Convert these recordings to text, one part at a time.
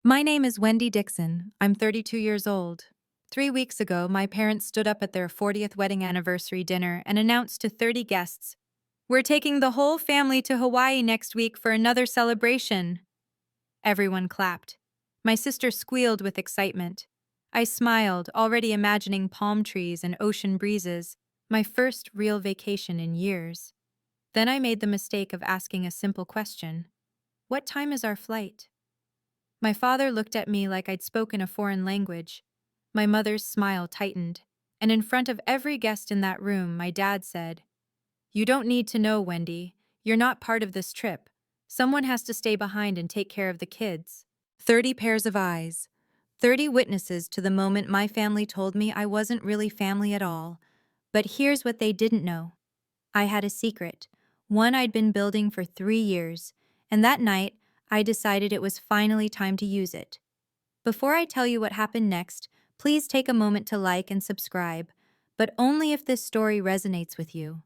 My name is Wendy Dixon. I'm 32 years old. 3 weeks ago, my parents stood up at their 40th wedding anniversary dinner and announced to 30 guests, "We're taking the whole family to Hawaii next week for another celebration." Everyone clapped. My sister squealed with excitement. I smiled, already imagining palm trees and ocean breezes, my first real vacation in years. Then I made the mistake of asking a simple question. What time is our flight? My father looked at me like I'd spoken a foreign language. My mother's smile tightened, and in front of every guest in that room, my dad said, "You don't need to know, Wendy. You're not part of this trip. Someone has to stay behind and take care of the kids." 30 pairs of eyes. 30 witnesses to the moment my family told me I wasn't really family at all. But here's what they didn't know. I had a secret, one I'd been building for 3 years, and that night, I decided it was finally time to use it. Before I tell you what happened next, please take a moment to like and subscribe, but only if this story resonates with you.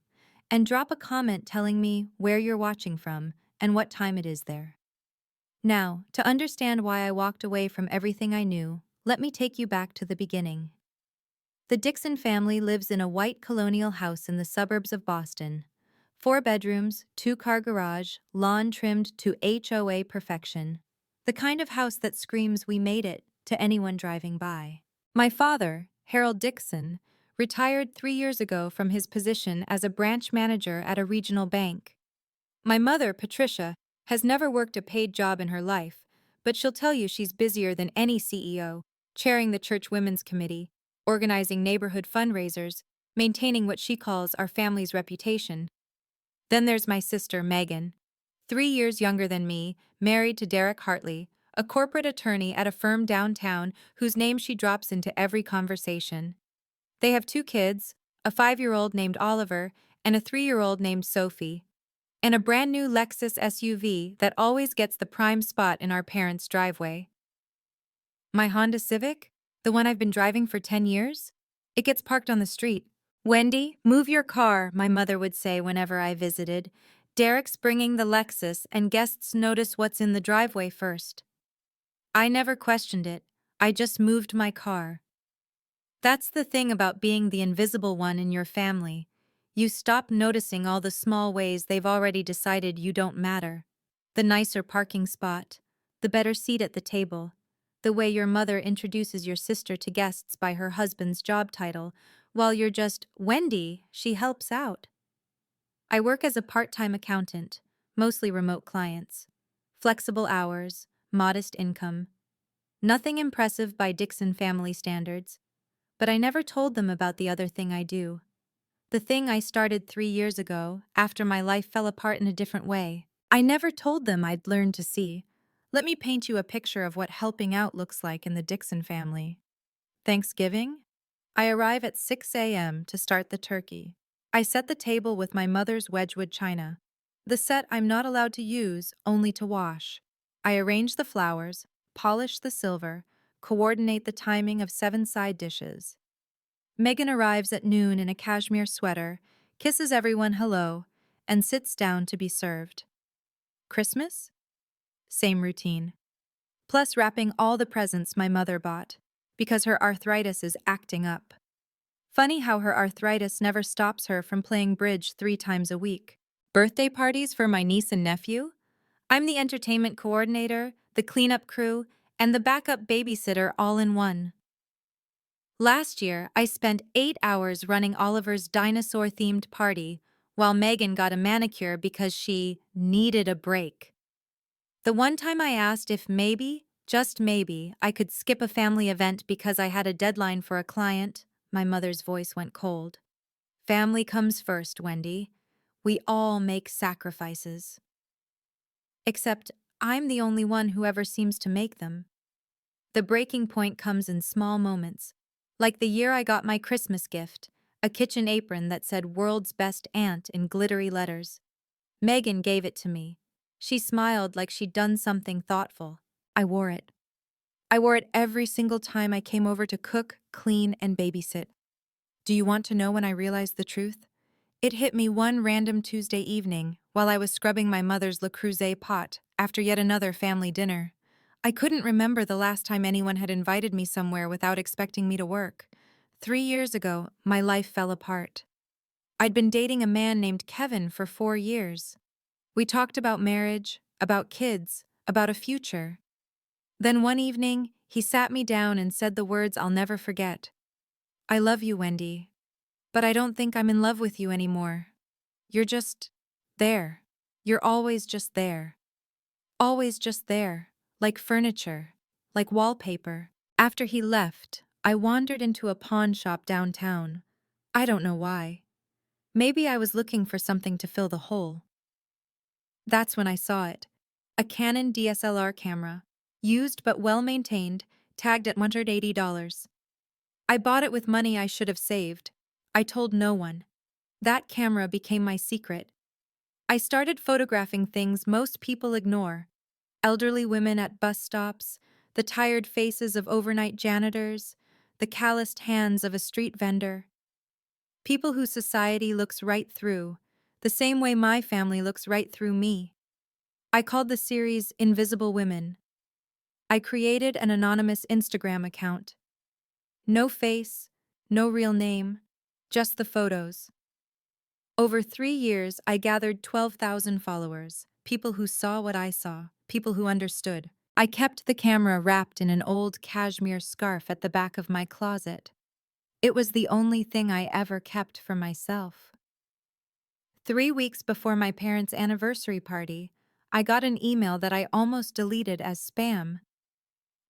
And drop a comment telling me where you're watching from and what time it is there. Now, to understand why I walked away from everything I knew, let me take you back to the beginning. The Dixon family lives in a white colonial house in the suburbs of Boston. 4 bedrooms, 2-car garage, lawn trimmed to HOA perfection. The kind of house that screams "we made it" to anyone driving by. My father, Harold Dixon, retired 3 years ago from his position as a branch manager at a regional bank. My mother, Patricia, has never worked a paid job in her life, but she'll tell you she's busier than any CEO, chairing the church women's committee, organizing neighborhood fundraisers, maintaining what she calls our family's reputation. Then there's my sister, Megan, 3 years younger than me, married to Derek Hartley, a corporate attorney at a firm downtown whose name she drops into every conversation. They have 2 kids, a 5-year-old named Oliver and a 3-year-old named Sophie, and a brand new Lexus SUV that always gets the prime spot in our parents' driveway. My Honda Civic, the one I've been driving for 10 years, it gets parked on the street. "Wendy, move your car," my mother would say whenever I visited. "Derek's bringing the Lexus and guests notice what's in the driveway first." I never questioned it. I just moved my car. That's the thing about being the invisible one in your family. You stop noticing all the small ways they've already decided you don't matter. The nicer parking spot, the better seat at the table, the way your mother introduces your sister to guests by her husband's job title, while you're just Wendy, she helps out. I work as a part-time accountant, mostly remote clients. Flexible hours, modest income. Nothing impressive by Dixon family standards. But I never told them about the other thing I do. The thing I started 3 years ago, after my life fell apart in a different way. I never told them I'd learned to see. Let me paint you a picture of what helping out looks like in the Dixon family. Thanksgiving? I arrive at 6 a.m. to start the turkey. I set the table with my mother's Wedgwood china, the set I'm not allowed to use, only to wash. I arrange the flowers, polish the silver, coordinate the timing of 7 side dishes. Megan arrives at noon in a cashmere sweater, kisses everyone hello, and sits down to be served. Christmas? Same routine. Plus wrapping all the presents my mother bought, because her arthritis is acting up. Funny how her arthritis never stops her from playing bridge 3 times a week. Birthday parties for my niece and nephew? I'm the entertainment coordinator, the cleanup crew, and the backup babysitter all in one. Last year, I spent 8 hours running Oliver's dinosaur-themed party, while Megan got a manicure because she needed a break. The one time I asked if maybe, just maybe, I could skip a family event because I had a deadline for a client, my mother's voice went cold. Family comes first, Wendy. We all make sacrifices. Except I'm the only one who ever seems to make them. The breaking point comes in small moments, like the year I got my Christmas gift, a kitchen apron that said "World's Best Aunt" in glittery letters. Megan gave it to me. She smiled like she'd done something thoughtful. I wore it. I wore it every single time I came over to cook, clean, and babysit. Do you want to know when I realized the truth? It hit me one random Tuesday evening while I was scrubbing my mother's Le Creuset pot after yet another family dinner. I couldn't remember the last time anyone had invited me somewhere without expecting me to work. 3 years ago, my life fell apart. I'd been dating a man named Kevin for 4 years. We talked about marriage, about kids, about a future. Then one evening, he sat me down and said the words I'll never forget. "I love you, Wendy, but I don't think I'm in love with you anymore. You're just there. You're always just there. Always just there, like furniture, like wallpaper." After he left, I wandered into a pawn shop downtown. I don't know why. Maybe I was looking for something to fill the hole. That's when I saw it. A Canon DSLR camera, used but well maintained, tagged at $180. I bought it with money I should have saved. I told no one. That camera became my secret. I started photographing things most people ignore: elderly women at bus stops, the tired faces of overnight janitors, the calloused hands of a street vendor. People who society looks right through, the same way my family looks right through me. I called the series Invisible Women. I created an anonymous Instagram account. No face, no real name, just the photos. Over 3 years, I gathered 12,000 followers, people who saw what I saw, people who understood. I kept the camera wrapped in an old cashmere scarf at the back of my closet. It was the only thing I ever kept for myself. 3 weeks before my parents' anniversary party, I got an email that I almost deleted as spam.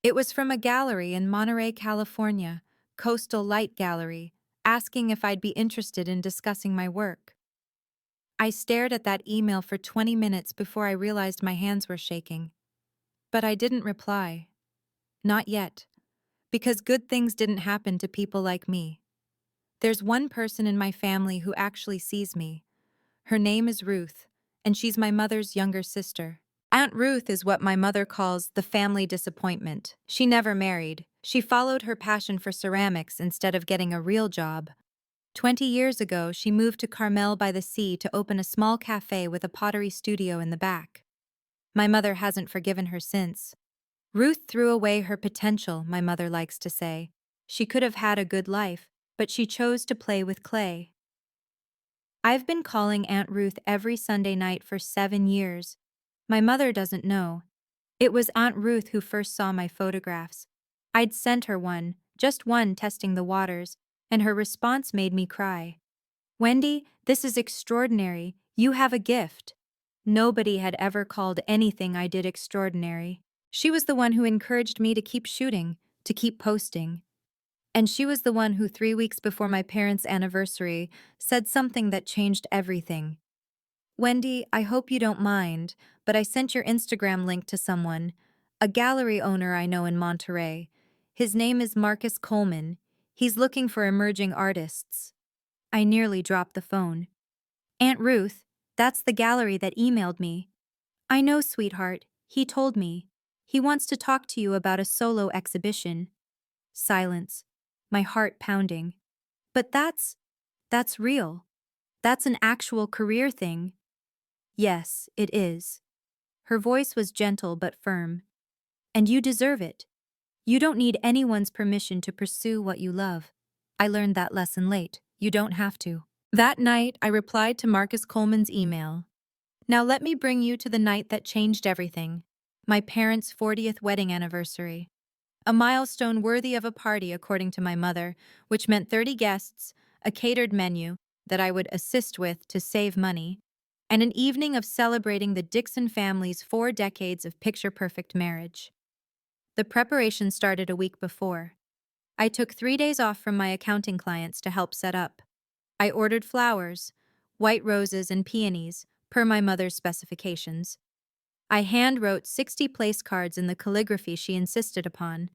It was from a gallery in Monterey, California, Coastal Light Gallery, asking if I'd be interested in discussing my work. I stared at that email for 20 minutes before I realized my hands were shaking. But I didn't reply. Not yet. Because good things didn't happen to people like me. There's one person in my family who actually sees me. Her name is Ruth, and she's my mother's younger sister. Aunt Ruth is what my mother calls the family disappointment. She never married. She followed her passion for ceramics instead of getting a real job. 20 years ago, she moved to Carmel by the Sea to open a small cafe with a pottery studio in the back. My mother hasn't forgiven her since. Ruth threw away her potential, my mother likes to say. She could have had a good life, but she chose to play with clay. I've been calling Aunt Ruth every Sunday night for 7 years. My mother doesn't know. It was Aunt Ruth who first saw my photographs. I'd sent her one, just one, testing the waters, and her response made me cry. "Wendy, this is extraordinary. You have a gift." Nobody had ever called anything I did extraordinary. She was the one who encouraged me to keep shooting, to keep posting. And she was the one who 3 weeks before my parents' anniversary said something that changed everything. "Wendy, I hope you don't mind, but I sent your Instagram link to someone, a gallery owner I know in Monterey. His name is Marcus Coleman. He's looking for emerging artists." I nearly dropped the phone. "Aunt Ruth, that's the gallery that emailed me." "I know, sweetheart. He told me. He wants to talk to you about a solo exhibition." Silence. My heart pounding. "But that's real. That's an actual career thing." "Yes, it is." Her voice was gentle but firm. "And you deserve it. You don't need anyone's permission to pursue what you love. I learned that lesson late. You don't have to." That night, I replied to Marcus Coleman's email. Now let me bring you to the night that changed everything. My parents' 40th wedding anniversary. A milestone worthy of a party, according to my mother, which meant 30 guests, a catered menu that I would assist with to save money, and an evening of celebrating the Dixon family's 4 decades of picture-perfect marriage. The preparation started a week before. I took 3 days off from my accounting clients to help set up. I ordered flowers, white roses and peonies, per my mother's specifications. I hand-wrote 60 place cards in the calligraphy she insisted upon.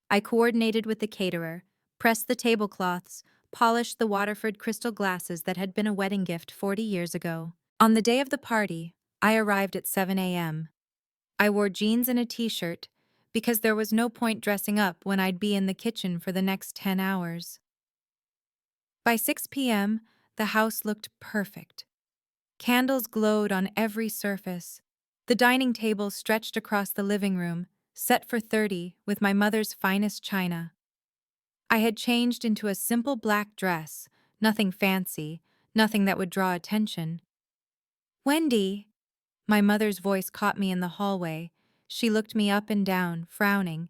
I coordinated with the caterer, pressed the tablecloths, polished the Waterford crystal glasses that had been a wedding gift 40 years ago. On the day of the party, I arrived at 7 a.m. I wore jeans and a t-shirt because there was no point dressing up when I'd be in the kitchen for the next 10 hours. By 6 p.m., the house looked perfect. Candles glowed on every surface. The dining table stretched across the living room, set for 30 with my mother's finest china. I had changed into a simple black dress, nothing fancy, nothing that would draw attention. Wendy, my mother's voice caught me in the hallway. She looked me up and down, frowning.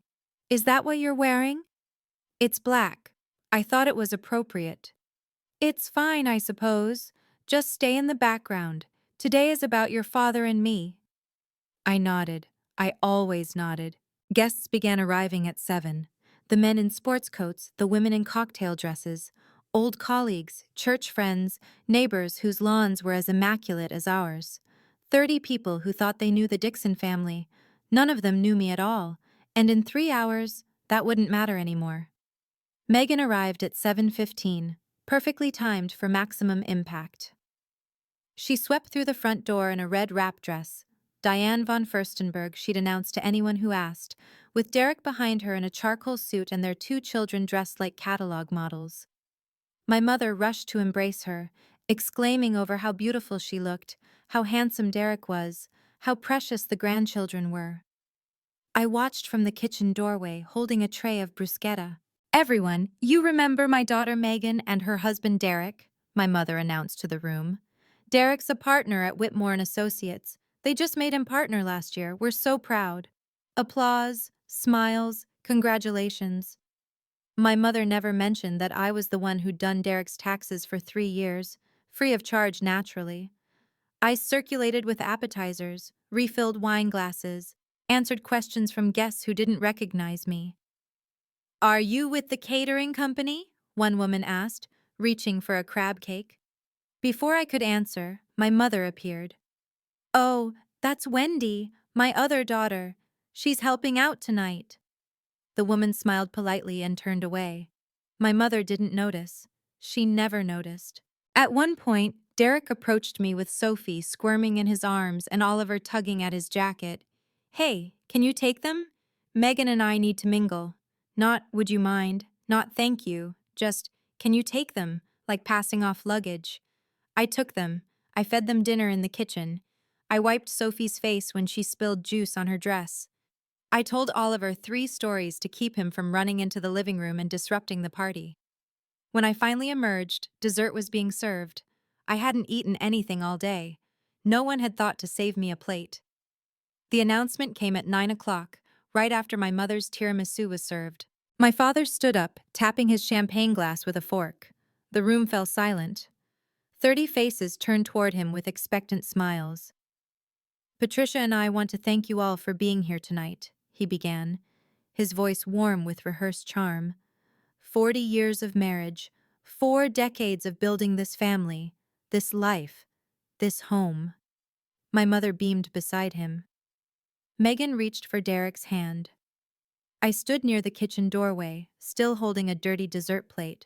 Is that what you're wearing? It's black. I thought it was appropriate. It's fine, I suppose. Just stay in the background. Today is about your father and me. I nodded. I always nodded. Guests began arriving at 7. The men in sports coats, the women in cocktail dresses, old colleagues, church friends, neighbors whose lawns were as immaculate as ours. 30 people who thought they knew the Dixon family. None of them knew me at all, and in 3 hours, that wouldn't matter anymore. Megan arrived at 7:15, perfectly timed for maximum impact. She swept through the front door in a red wrap dress. Diane von Furstenberg, she'd announced to anyone who asked, with Derek behind her in a charcoal suit and their 2 children dressed like catalog models. My mother rushed to embrace her, exclaiming over how beautiful she looked, how handsome Derek was, how precious the grandchildren were. I watched from the kitchen doorway, holding a tray of bruschetta. Everyone, you remember my daughter Megan and her husband Derek? My mother announced to the room. Derek's a partner at Whitmore and Associates. They just made him partner last year. We're so proud. Applause, smiles, congratulations. My mother never mentioned that I was the one who'd done Derek's taxes for 3 years, free of charge naturally. I circulated with appetizers, refilled wine glasses, answered questions from guests who didn't recognize me. Are you with the catering company? One woman asked, reaching for a crab cake. Before I could answer, my mother appeared. Oh, that's Wendy, my other daughter. She's helping out tonight. The woman smiled politely and turned away. My mother didn't notice. She never noticed. At one point, Derek approached me with Sophie squirming in his arms and Oliver tugging at his jacket. Hey, can you take them? Megan and I need to mingle. Not, would you mind? Not, thank you. Just, can you take them? Like passing off luggage. I took them. I fed them dinner in the kitchen. I wiped Sophie's face when she spilled juice on her dress. I told Oliver 3 stories to keep him from running into the living room and disrupting the party. When I finally emerged, dessert was being served. I hadn't eaten anything all day. No one had thought to save me a plate. The announcement came at 9 o'clock, right after my mother's tiramisu was served. My father stood up, tapping his champagne glass with a fork. The room fell silent. 30 faces turned toward him with expectant smiles. Patricia and I want to thank you all for being here tonight, he began, his voice warm with rehearsed charm. 40 years of marriage, 4 decades of building this family, this life, this home. My mother beamed beside him. Megan reached for Derek's hand. I stood near the kitchen doorway, still holding a dirty dessert plate.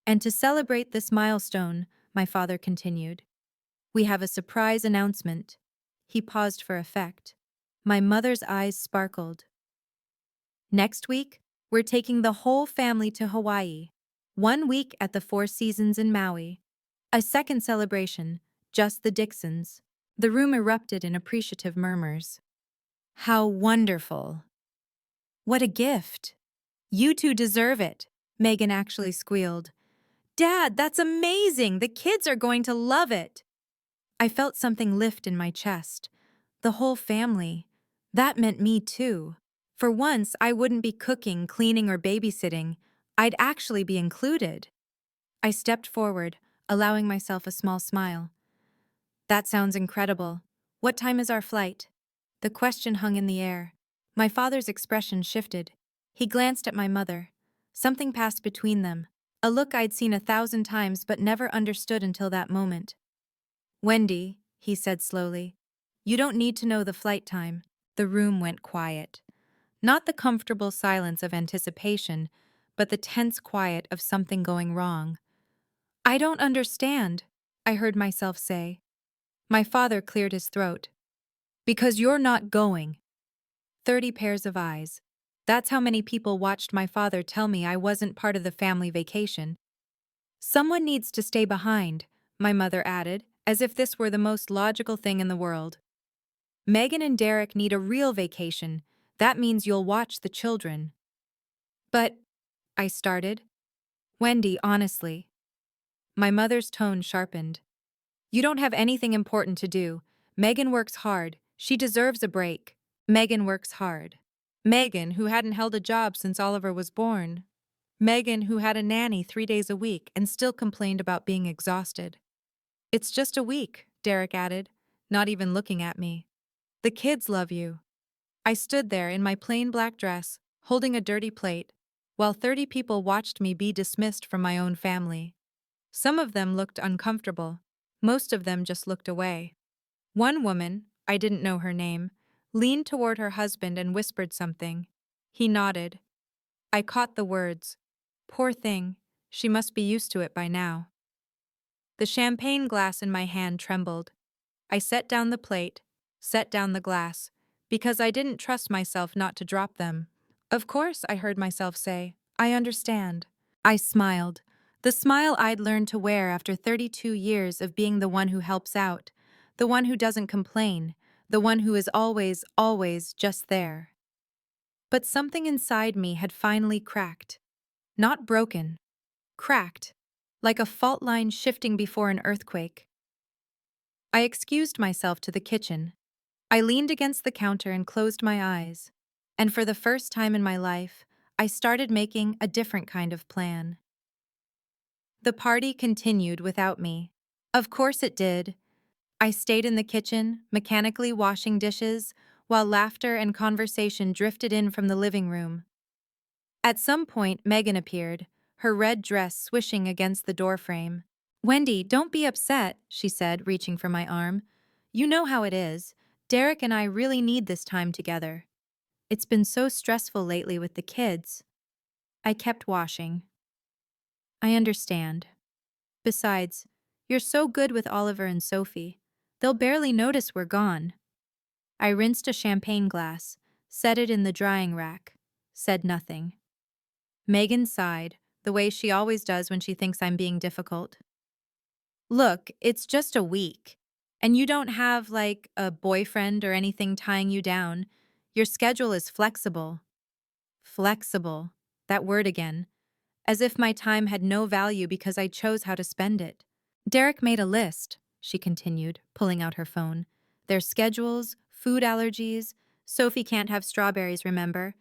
And to celebrate this milestone, my father continued, we have a surprise announcement. He paused for effect. My mother's eyes sparkled. Next week, we're taking the whole family to Hawaii. 1 week at the 4 Seasons in Maui. A second celebration, just the Dixons. The room erupted in appreciative murmurs. How wonderful. What a gift. You two deserve it, Megan actually squealed. Dad, that's amazing! The kids are going to love it! I felt something lift in my chest. The whole family. That meant me too. For once, I wouldn't be cooking, cleaning, or babysitting. I'd actually be included. I stepped forward, allowing myself a small smile. That sounds incredible. What time is our flight? The question hung in the air. My father's expression shifted. He glanced at my mother. Something passed between them. A look I'd seen 1,000 times but never understood until that moment. Wendy, he said slowly, you don't need to know the flight time. The room went quiet. Not the comfortable silence of anticipation, but the tense quiet of something going wrong. I don't understand, I heard myself say. My father cleared his throat. Because you're not going. 30 pairs of eyes. That's how many people watched my father tell me I wasn't part of the family vacation. Someone needs to stay behind, my mother added, as if this were the most logical thing in the world. Megan and Derek need a real vacation. That means you'll watch the children. But, I started. Wendy, honestly. My mother's tone sharpened. You don't have anything important to do. Megan works hard. She deserves a break. Megan works hard. Megan, who hadn't held a job since Oliver was born. Megan, who had a nanny 3 days a week and still complained about being exhausted. It's just a week, Derek added, not even looking at me. The kids love you. I stood there in my plain black dress, holding a dirty plate, while 30 people watched me be dismissed from my own family. Some of them looked uncomfortable. Most of them just looked away. One woman, I didn't know her name, leaned toward her husband and whispered something. He nodded. I caught the words. Poor thing, she must be used to it by now. The champagne glass in my hand trembled. I set down the plate, set down the glass, because I didn't trust myself not to drop them. Of course, I heard myself say, I understand. I smiled. The smile I'd learned to wear after 32 years of being the one who helps out, the one who doesn't complain, the one who is always, always just there. But something inside me had finally cracked. Not broken. Cracked. Like a fault line shifting before an earthquake. I excused myself to the kitchen. I leaned against the counter and closed my eyes. And for the first time in my life, I started making a different kind of plan. The party continued without me. Of course it did. I stayed in the kitchen, mechanically washing dishes, while laughter and conversation drifted in from the living room. At some point, Megan appeared, her red dress swishing against the doorframe. Wendy, don't be upset, she said, reaching for my arm. You know how it is. Derek and I really need this time together. It's been so stressful lately with the kids. I kept washing. I understand. Besides, you're so good with Oliver and Sophie. They'll barely notice we're gone. I rinsed a champagne glass, set it in the drying rack, said nothing. Megan sighed, the way she always does when she thinks I'm being difficult. Look, it's just a week. And you don't have, like, a boyfriend or anything tying you down. Your schedule is flexible. Flexible. That word again. As if my time had no value because I chose how to spend it. Derek made a list, she continued, pulling out her phone. Their schedules, food allergies. Sophie can't have strawberries, remember?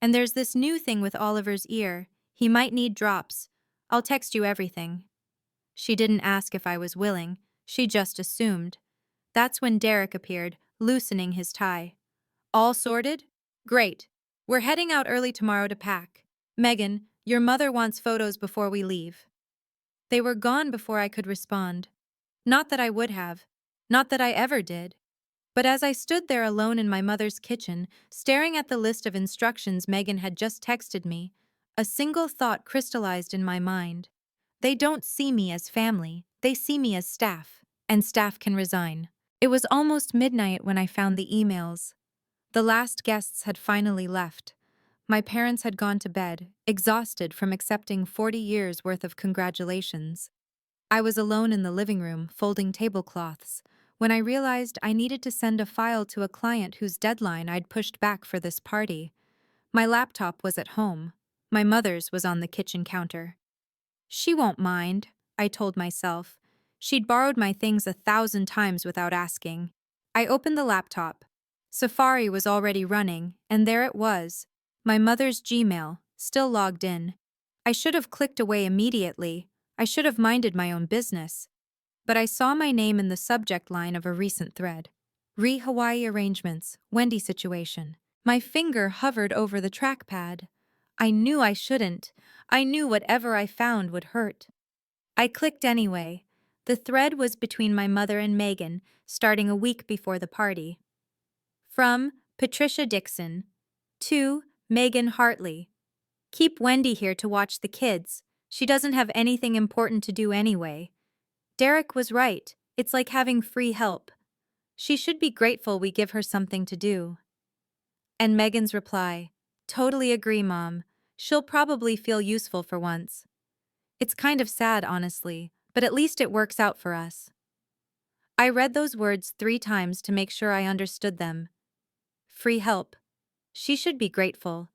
And there's this new thing with Oliver's ear. He might need drops. I'll text you everything. She didn't ask if I was willing. She just assumed. That's when Derek appeared, loosening his tie. All sorted? Great. We're heading out early tomorrow to pack. Megan, your mother wants photos before we leave. They were gone before I could respond. Not that I would have. Not that I ever did. But as I stood there alone in my mother's kitchen, staring at the list of instructions Megan had just texted me, a single thought crystallized in my mind. They don't see me as family, they see me as staff, and staff can resign. It was almost midnight when I found the emails. The last guests had finally left. My parents had gone to bed, exhausted from accepting 40 years' worth of congratulations. I was alone in the living room, folding tablecloths, when I realized I needed to send a file to a client whose deadline I'd pushed back for this party. My laptop was at home. My mother's was on the kitchen counter. She won't mind, I told myself. She'd borrowed my things 1,000 times without asking. I opened the laptop. Safari was already running, and there it was. My mother's Gmail, still logged in. I should have clicked away immediately. I should have minded my own business. But I saw my name in the subject line of a recent thread. Hawaii arrangements, Wendy situation. My finger hovered over the trackpad. I knew I shouldn't. I knew whatever I found would hurt. I clicked anyway. The thread was between my mother and Megan, starting a week before the party. From Patricia Dixon. To Megan Hartley. Keep Wendy here to watch the kids. She doesn't have anything important to do anyway. Derek was right. It's like having free help. She should be grateful we give her something to do. And Megan's reply. Totally agree, Mom. She'll probably feel useful for once. It's kind of sad, honestly, but at least it works out for us. I read those words 3 times to make sure I understood them. Free help. She should be grateful.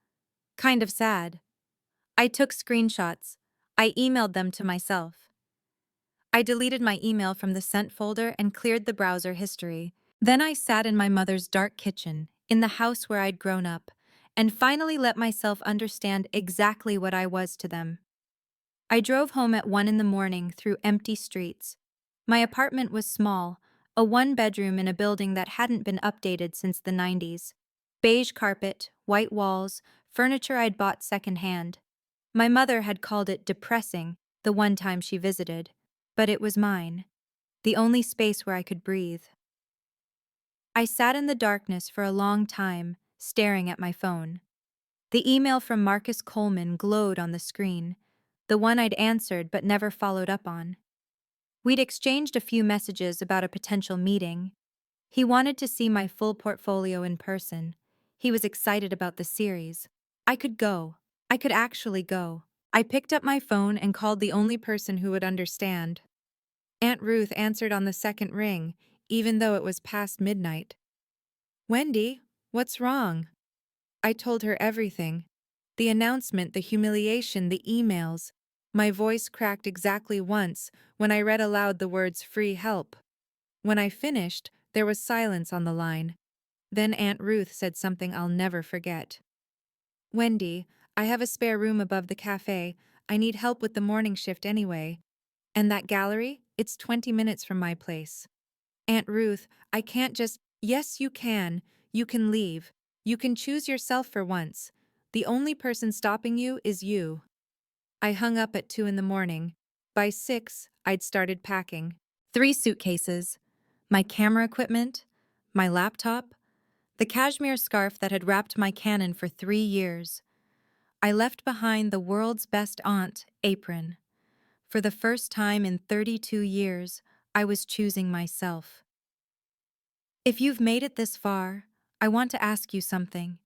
Kind of sad. I took screenshots. I emailed them to myself. I deleted my email from the sent folder and cleared the browser history. Then I sat in my mother's dark kitchen, in the house where I'd grown up, and finally let myself understand exactly what I was to them. I drove home at 1 in the morning through empty streets. My apartment was small, a one-bedroom in a building that hadn't been updated since the 90s. Beige carpet, white walls, furniture I'd bought secondhand. My mother had called it depressing the one time she visited, but it was mine, the only space where I could breathe. I sat in the darkness for a long time, staring at my phone. The email from Marcus Coleman glowed on the screen, the one I'd answered but never followed up on. We'd exchanged a few messages about a potential meeting. He wanted to see my full portfolio in person. He was excited about the series. I could go. I could actually go. I picked up my phone and called the only person who would understand. Aunt Ruth answered on the second ring, even though it was past midnight. "Wendy, what's wrong?" I told her everything. The announcement, the humiliation, the emails. My voice cracked exactly once when I read aloud the words "free help." When I finished, there was silence on the line. Then Aunt Ruth said something I'll never forget. "Wendy, I have a spare room above the cafe. I need help with the morning shift anyway. And that gallery? It's 20 minutes from my place. Aunt Ruth, I can't just—" "Yes, you can. You can leave. You can choose yourself for once. The only person stopping you is you." I hung up at 2 in the morning. By 6, I'd started packing. 3 suitcases. My camera equipment, my laptop, the cashmere scarf that had wrapped my Canon for 3 years. I left behind the world's best aunt apron. For the first time in 32 years, I was choosing myself. If you've made it this far, I want to ask you something.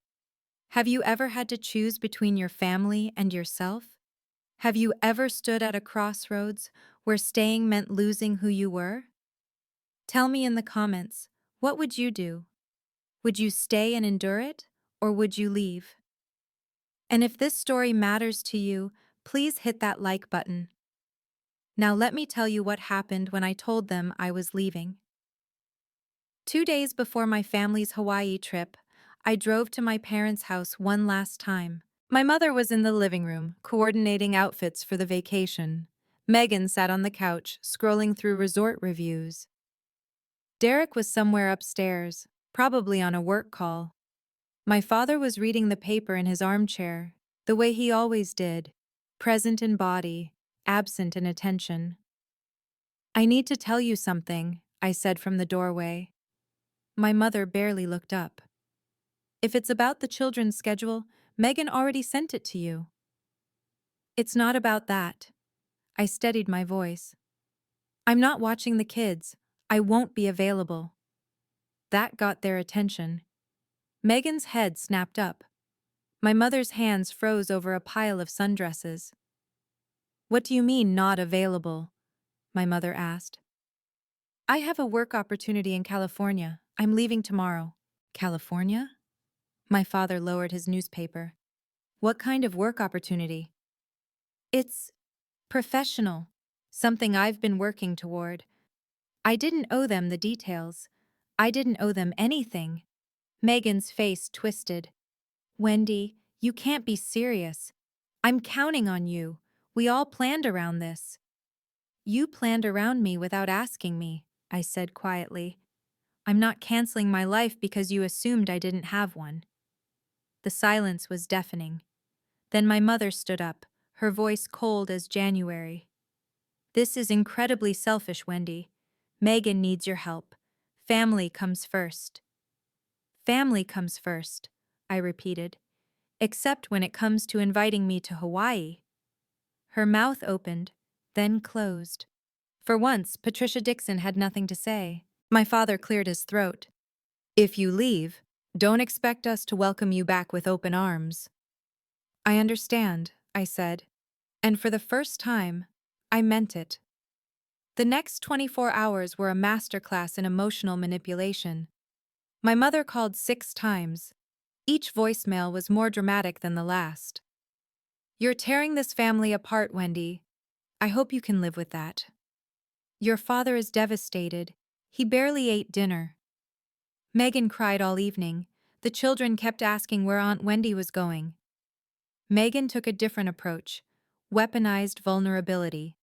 Have you ever had to choose between your family and yourself? Have you ever stood at a crossroads where staying meant losing who you were? Tell me in the comments, what would you do? Would you stay and endure it, or would you leave? And if this story matters to you, please hit that like button. Now let me tell you what happened when I told them I was leaving. 2 days before my family's Hawaii trip, I drove to my parents' house one last time. My mother was in the living room, coordinating outfits for the vacation. Megan sat on the couch, scrolling through resort reviews. Derek was somewhere upstairs, probably on a work call. My father was reading the paper in his armchair, the way he always did, present in body, absent in attention. "I need to tell you something," I said from the doorway. My mother barely looked up. "If it's about the children's schedule, Megan already sent it to you." "It's not about that." I steadied my voice. "I'm not watching the kids. I won't be available." That got their attention. Megan's head snapped up. My mother's hands froze over a pile of sundresses. "What do you mean, not available?" my mother asked. "I have a work opportunity in California. I'm leaving tomorrow." "California?" My father lowered his newspaper. "What kind of work opportunity?" "It's professional. Something I've been working toward." I didn't owe them the details. I didn't owe them anything. Megan's face twisted. "Wendy, you can't be serious. I'm counting on you. We all planned around this." "You planned around me without asking me," I said quietly. "I'm not canceling my life because you assumed I didn't have one." The silence was deafening. Then my mother stood up, her voice cold as January. "This is incredibly selfish, Wendy. Megan needs your help. Family comes first." "Family comes first," I repeated. "Except when it comes to inviting me to Hawaii." Her mouth opened, then closed. For once, Patricia Dixon had nothing to say. My father cleared his throat. "If you leave, don't expect us to welcome you back with open arms." "I understand," I said. And for the first time, I meant it. The next 24 hours were a masterclass in emotional manipulation. My mother called 6 times. Each voicemail was more dramatic than the last. "You're tearing this family apart, Wendy. I hope you can live with that. Your father is devastated. He barely ate dinner. Megan cried all evening. The children kept asking where Aunt Wendy was going." Megan took a different approach, weaponized vulnerability.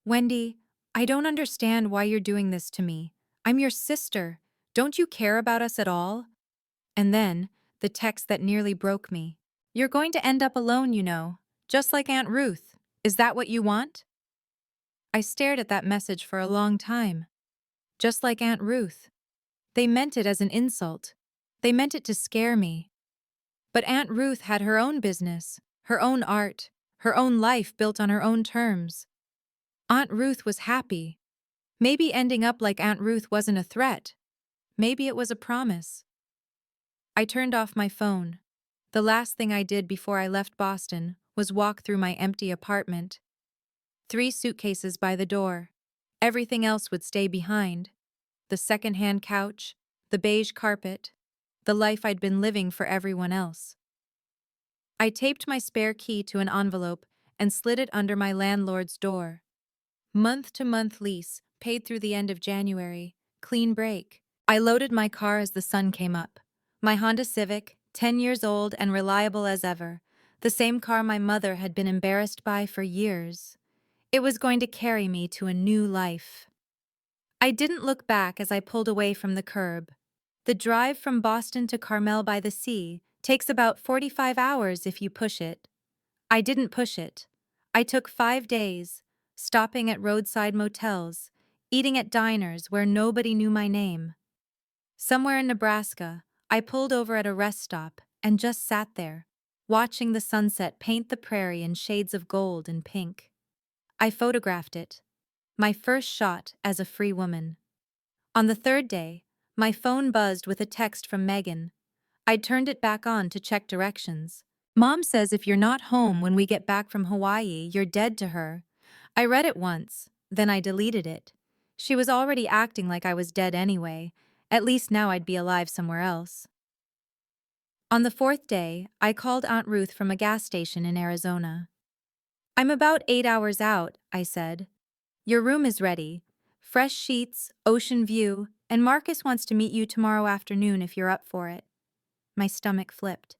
"Wendy, I don't understand why you're doing this to me. I'm your sister. Don't you care about us at all?" And then, the text that nearly broke me. "You're going to end up alone, you know, just like Aunt Ruth. Is that what you want?" I stared at that message for a long time. Just like Aunt Ruth. They meant it as an insult. They meant it to scare me. But Aunt Ruth had her own business, her own art, her own life built on her own terms. Aunt Ruth was happy. Maybe ending up like Aunt Ruth wasn't a threat. Maybe it was a promise. I turned off my phone. The last thing I did before I left Boston was walk through my empty apartment. 3 suitcases by the door. Everything else would stay behind. The second-hand couch, the beige carpet, the life I'd been living for everyone else. I taped my spare key to an envelope and slid it under my landlord's door. Month-to-month lease, paid through the end of January. Clean break. I loaded my car as the sun came up. My Honda Civic, 10 years old and reliable as ever. The same car my mother had been embarrassed by for years. It was going to carry me to a new life. I didn't look back as I pulled away from the curb. The drive from Boston to Carmel by the Sea takes about 45 hours if you push it. I didn't push it. I took 5 days, stopping at roadside motels, eating at diners where nobody knew my name. Somewhere in Nebraska, I pulled over at a rest stop and just sat there, watching the sunset paint the prairie in shades of gold and pink. I photographed it. My first shot as a free woman. On the 3rd day, my phone buzzed with a text from Megan. I turned it back on to check directions. "Mom says if you're not home when we get back from Hawaii, you're dead to her." I read it once, then I deleted it. She was already acting like I was dead anyway. At least now I'd be alive somewhere else. On the 4th day, I called Aunt Ruth from a gas station in Arizona. "I'm about 8 hours out," I said. "Your room is ready. Fresh sheets, ocean view, and Marcus wants to meet you tomorrow afternoon if you're up for it." My stomach flipped.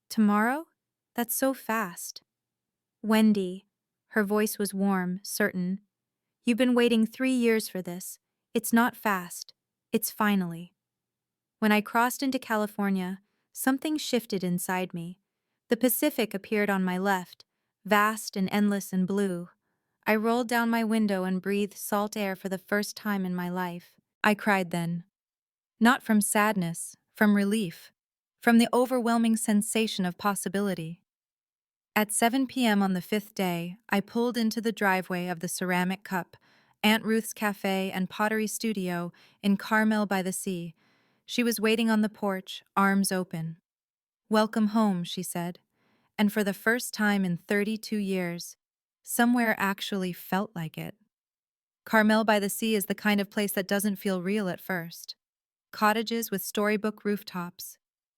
"Tomorrow? That's so fast." "Wendy." Her voice was warm, certain. "You've been waiting 3 years for this. It's not fast. It's finally." When I crossed into California, something shifted inside me. The Pacific appeared on my left, vast and endless and blue. I rolled down my window and breathed salt air for the first time in my life. I cried then. Not from sadness, from relief, from the overwhelming sensation of possibility. At 7 p.m. on the 5th day, I pulled into the driveway of the Ceramic Cup, Aunt Ruth's Cafe and Pottery Studio in Carmel by the Sea. She was waiting on the porch, arms open. "Welcome home," she said, and for the first time in 32 years, somewhere actually felt like it. Carmel by the Sea is the kind of place that doesn't feel real at first. Cottages with storybook rooftops,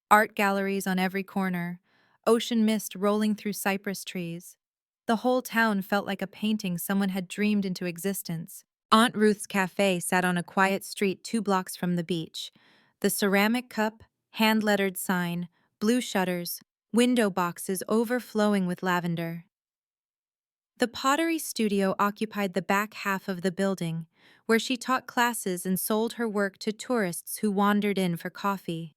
art galleries on every corner, ocean mist rolling through cypress trees. The whole town felt like a painting someone had dreamed into existence. Aunt Ruth's Cafe sat on a quiet street 2 blocks from the beach. The Ceramic Cup, hand-lettered sign, blue shutters, window boxes overflowing with lavender. The pottery studio occupied the back half of the building, where she taught classes and sold her work to tourists who wandered in for coffee.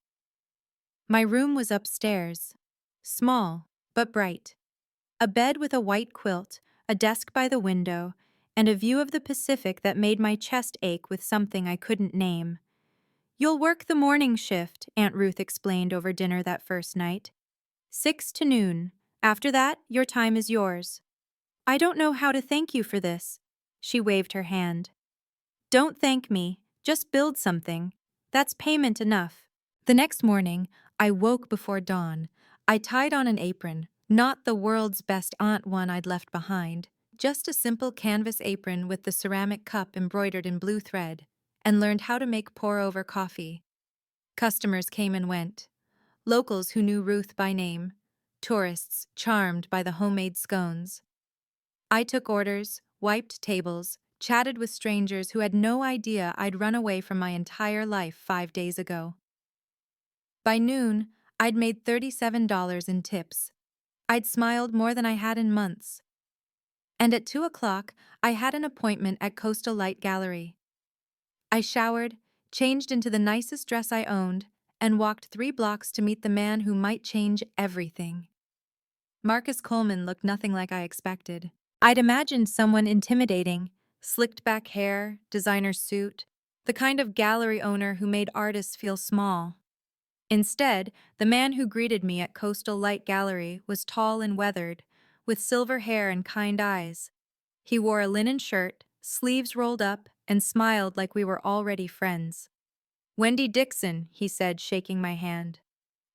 My room was upstairs. Small, but bright. A bed with a white quilt, a desk by the window, and a view of the Pacific that made my chest ache with something I couldn't name. "You'll work the morning shift," Aunt Ruth explained over dinner that first night. 6 to noon. After that, your time is yours. "I don't know how to thank you for this." She waved her hand. "Don't thank me. Just build something. That's payment enough." The next morning, I woke before dawn. I tied on an apron, not the world's best aunt one I'd left behind, just a simple canvas apron with the Ceramic Cup embroidered in blue thread, and learned how to make pour-over coffee. Customers came and went. locals who knew Ruth by name, tourists charmed by the homemade scones. I took orders, wiped tables, chatted with strangers who had no idea I'd run away from my entire life 5 days ago. By noon, I'd made $37 in tips. I'd smiled more than I had in months. And at 2 o'clock, I had an appointment at Coastal Light Gallery. I showered, changed into the nicest dress I owned, and walked 3 blocks to meet the man who might change everything. Marcus Coleman looked nothing like I expected. I'd imagined someone intimidating, slicked back hair, designer suit, the kind of gallery owner who made artists feel small. Instead, the man who greeted me at Coastal Light Gallery was tall and weathered, with silver hair and kind eyes. He wore a linen shirt, sleeves rolled up, and smiled like we were already friends. "Wendy Dixon," he said, shaking my hand.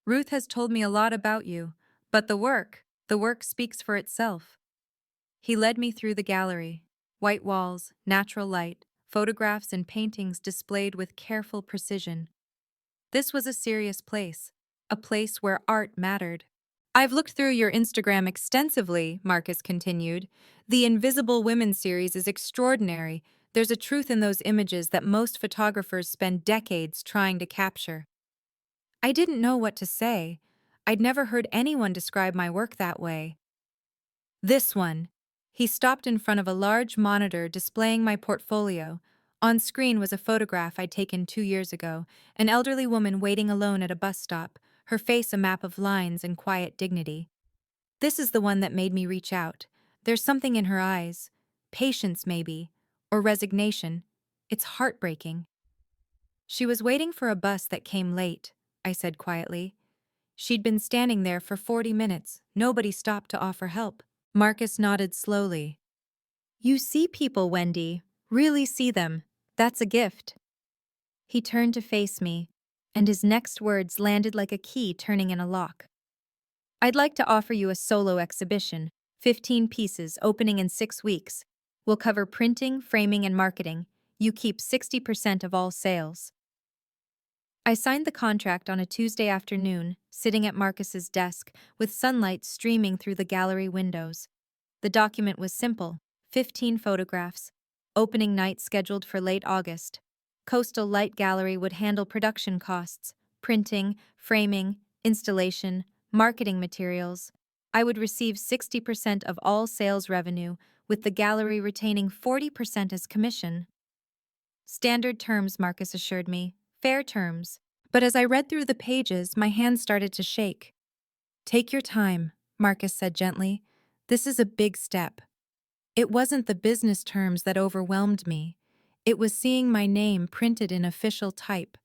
"Ruth has told me a lot about you, but the work speaks for itself." He led me through the gallery. White walls, natural light, photographs and paintings displayed with careful precision. This was a serious place, a place where art mattered. "I've looked through your Instagram extensively," Marcus continued. "The Invisible Women series is extraordinary. There's a truth in those images that most photographers spend decades trying to capture." I didn't know what to say. I'd never heard anyone describe my work that way. "This one." He stopped in front of a large monitor displaying my portfolio. On screen was a photograph I'd taken 2 years ago, an elderly woman waiting alone at a bus stop, her face a map of lines and quiet dignity. "This is the one that made me reach out. There's something in her eyes. Patience, maybe. Or resignation. It's heartbreaking." "She was waiting for a bus that came late," I said quietly. "She'd been standing there for 40 minutes. Nobody stopped to offer help." Marcus nodded slowly. "You see people, Wendy. Really see them. That's a gift." He turned to face me, and his next words landed like a key turning in a lock. "I'd like to offer you a solo exhibition, 15 pieces, opening in 6 weeks. We'll cover printing, framing, and marketing. You keep 60% of all sales." I signed the contract on a Tuesday afternoon, sitting at Marcus's desk, with sunlight streaming through the gallery windows. The document was simple: 15 photographs. Opening night scheduled for late August. Coastal Light Gallery would handle production costs, printing, framing, installation, marketing materials. I would receive 60% of all sales revenue, with the gallery retaining 40% as commission. "Standard terms," Marcus assured me. "Fair terms." But as I read through the pages, my hands started to shake. "Take your time," Marcus said gently. "This is a big step." It wasn't the business terms that overwhelmed me. It was seeing my name printed in official type.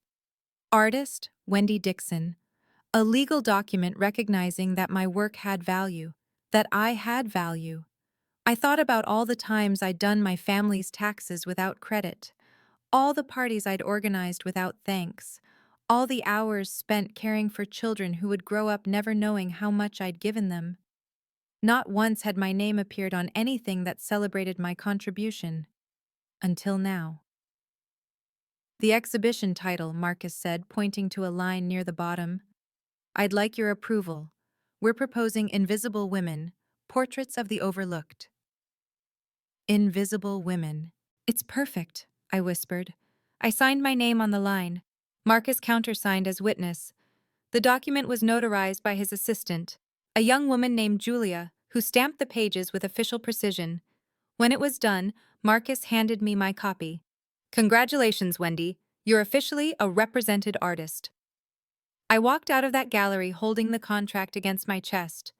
Artist, Wendy Dixon. A legal document recognizing that my work had value, that I had value. I thought about all the times I'd done my family's taxes without credit, all the parties I'd organized without thanks, all the hours spent caring for children who would grow up never knowing how much I'd given them. Not once had my name appeared on anything that celebrated my contribution. Until now. "The exhibition title," Marcus said, pointing to a line near the bottom. "I'd like your approval. We're proposing Invisible Women, Portraits of the Overlooked." Invisible Women. "It's perfect," I whispered. I signed my name on the line. Marcus countersigned as witness. The document was notarized by his assistant, a young woman named Julia, who stamped the pages with official precision. When it was done, Marcus handed me my copy. "Congratulations, Wendy. You're officially a represented artist." I walked out of that gallery holding the contract against my chest.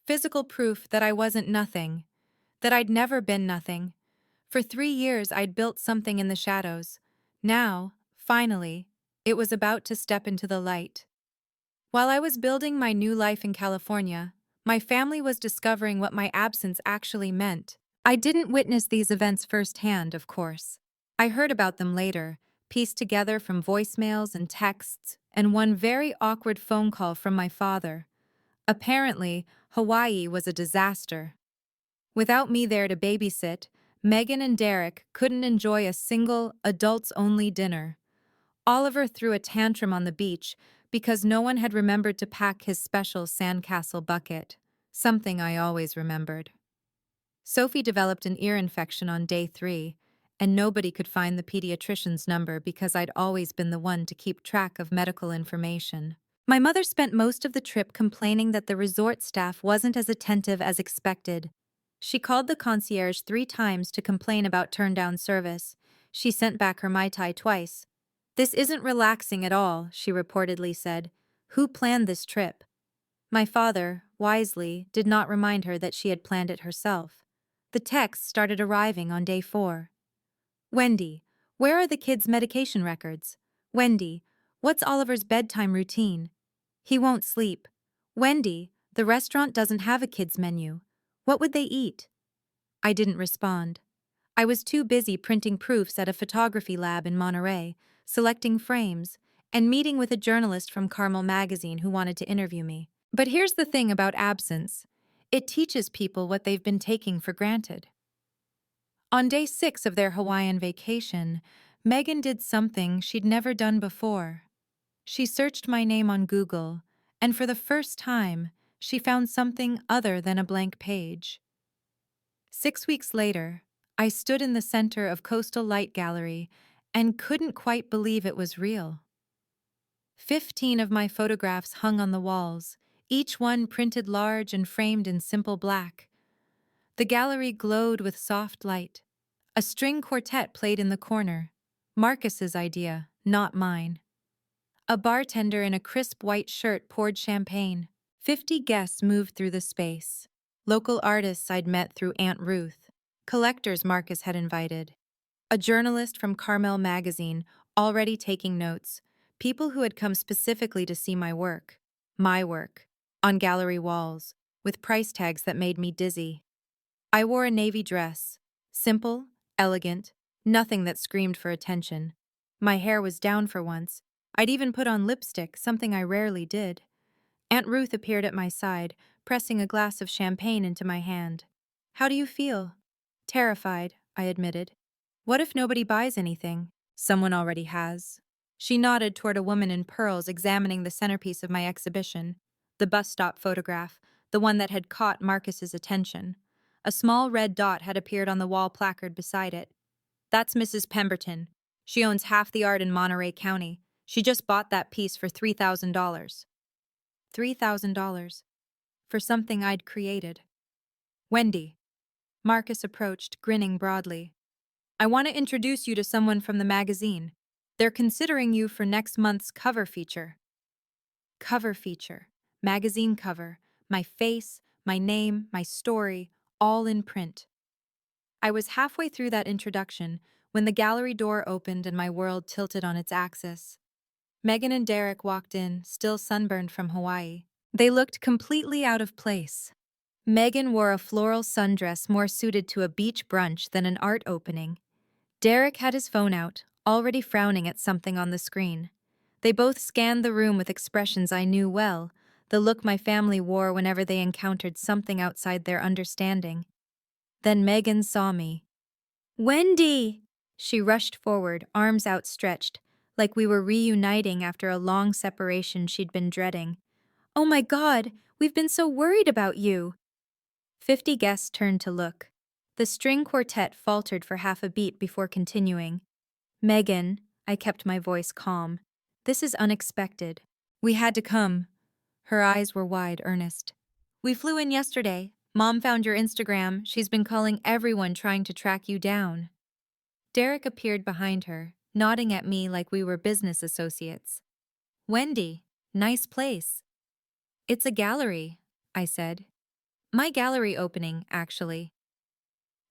Physical proof that I wasn't nothing, that I'd never been nothing. For 3 years, I'd built something in the shadows. Now, finally, it was about to step into the light. While I was building my new life in California, my family was discovering what my absence actually meant. I didn't witness these events firsthand, of course. I heard about them later, pieced together from voicemails and texts, and one very awkward phone call from my father. Apparently, Hawaii was a disaster. Without me there to babysit, Megan and Derek couldn't enjoy a single, adults-only dinner. Oliver threw a tantrum on the beach, because no one had remembered to pack his special sandcastle bucket, something I always remembered. Sophie developed an ear infection on day 3, and nobody could find the pediatrician's number because I'd always been the one to keep track of medical information. My mother spent most of the trip complaining that the resort staff wasn't as attentive as expected. She called the concierge 3 times to complain about turned-down service. She sent back her Mai Tai twice. "This isn't relaxing at all," she reportedly said. "Who planned this trip?" My father, wisely, did not remind her that she had planned it herself. The texts started arriving on day 4. "Wendy, where are the kids' medication records? Wendy, what's Oliver's bedtime routine? He won't sleep. Wendy, the restaurant doesn't have a kids' menu. What would they eat?" I didn't respond. I was too busy printing proofs at a photography lab in Monterey, selecting frames, and meeting with a journalist from Carmel magazine who wanted to interview me. But here's the thing about absence. It teaches people what they've been taking for granted. On day 6 of their Hawaiian vacation, Megan did something she'd never done before. She searched my name on Google, and for the first time, she found something other than a blank page. 6 weeks later, I stood in the center of Coastal Light Gallery and couldn't quite believe it was real. 15 of my photographs hung on the walls, each one printed large and framed in simple black. The gallery glowed with soft light. A string quartet played in the corner. Marcus's idea, not mine. A bartender in a crisp white shirt poured champagne. 50 guests moved through the space. Local artists I'd met through Aunt Ruth. Collectors Marcus had invited. A journalist from Carmel magazine, already taking notes. People who had come specifically to see my work, on gallery walls, with price tags that made me dizzy. I wore a navy dress. Simple, elegant, nothing that screamed for attention. My hair was down for once. I'd even put on lipstick, something I rarely did. Aunt Ruth appeared at my side, pressing a glass of champagne into my hand. "How do you feel?" "Terrified," I admitted. "What if nobody buys anything?" "Someone already has." She nodded toward a woman in pearls examining the centerpiece of my exhibition, the bus stop photograph, the one that had caught Marcus's attention. A small red dot had appeared on the wall placard beside it. "That's Mrs. Pemberton. She owns half the art in Monterey County. She just bought that piece for $3,000. $3,000. For something I'd created. "Wendy." Marcus approached, grinning broadly. "I want to introduce you to someone from the magazine. They're considering you for next month's cover feature." Cover feature. Magazine cover. My face, my name, my story, all in print. I was halfway through that introduction when the gallery door opened and my world tilted on its axis. Megan and Derek walked in, still sunburned from Hawaii. They looked completely out of place. Megan wore a floral sundress more suited to a beach brunch than an art opening. Derek had his phone out, already frowning at something on the screen. They both scanned the room with expressions I knew well, the look my family wore whenever they encountered something outside their understanding. Then Megan saw me. "Wendy!" She rushed forward, arms outstretched, like we were reuniting after a long separation she'd been dreading. "Oh my God, we've been so worried about you!" 50 guests turned to look. The string quartet faltered for half a beat before continuing. "Megan," I kept my voice calm. "This is unexpected. We had to come." Her eyes were wide, earnest. "We flew in yesterday. Mom found your Instagram. She's been calling everyone trying to track you down." Derek appeared behind her, nodding at me like we were business associates. "Wendy, nice place." "It's a gallery," I said. "My gallery opening, actually."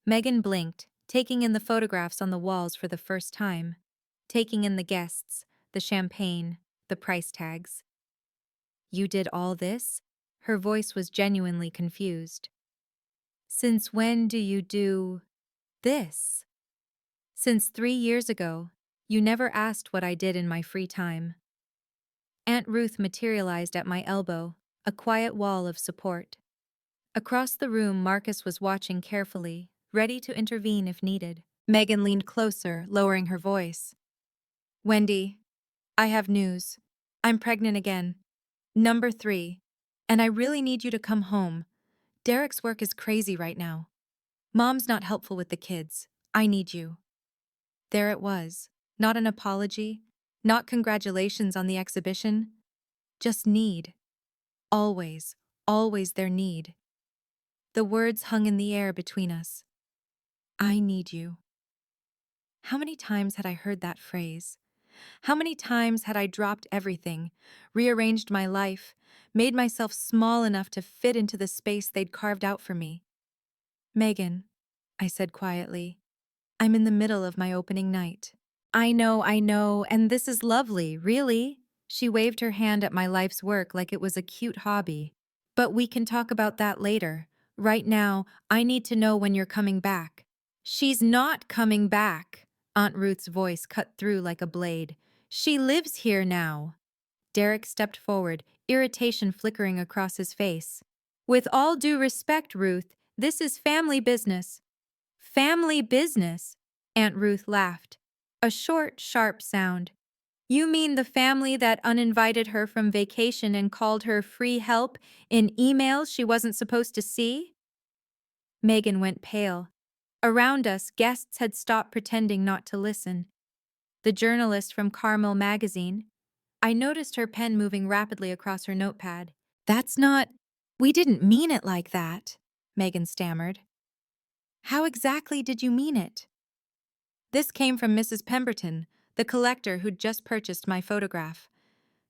Megan blinked, taking in the photographs on the walls for the first time, taking in the guests, the champagne, the price tags. "You did all this?" Her voice was genuinely confused. "Since when do you do this?" "Since 3 years ago. You never asked what I did in my free time." Aunt Ruth materialized at my elbow, a quiet wall of support. Across the room, Marcus was watching carefully, ready to intervene if needed. Megan leaned closer, lowering her voice. "Wendy, I have news." I'm pregnant again. Number 3. And I really need you to come home. Derek's work is crazy right now. Mom's not helpful with the kids. I need you. There it was. Not an apology, not congratulations on the exhibition, just need. Always, always their need. The words hung in the air between us. I need you. How many times had I heard that phrase? How many times had I dropped everything, rearranged my life, made myself small enough to fit into the space they'd carved out for me? Megan, I said quietly, I'm in the middle of my opening night. I know, and this is lovely, really. She waved her hand at my life's work like it was a cute hobby. But we can talk about that later. Right now, I need to know when you're coming back. She's not coming back. Aunt Ruth's voice cut through like a blade. She lives here now. Derek stepped forward, irritation flickering across his face. With all due respect, Ruth, this is family business. Family business? Aunt Ruth laughed. A short, sharp sound. You mean the family that uninvited her from vacation and called her free help in emails she wasn't supposed to see? Megan went pale. Around us, guests had stopped pretending not to listen. The journalist from Carmel magazine. I noticed her pen moving rapidly across her notepad. That's not... We didn't mean it like that, Megan stammered. How exactly did you mean it? This came from Mrs. Pemberton, the collector who'd just purchased my photograph.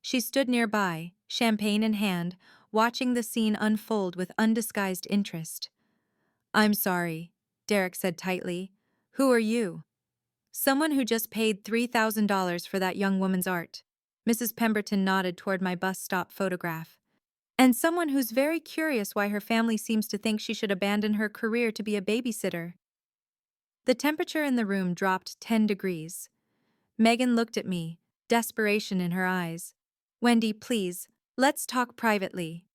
She stood nearby, champagne in hand, watching the scene unfold with undisguised interest. I'm sorry, Derek said tightly. Who are you? Someone who just paid $3,000 for that young woman's art. Mrs. Pemberton nodded toward my bus stop photograph. And someone who's very curious why her family seems to think she should abandon her career to be a babysitter. The temperature in the room dropped 10 degrees. Megan looked at me, desperation in her eyes. Wendy, please, let's talk privately.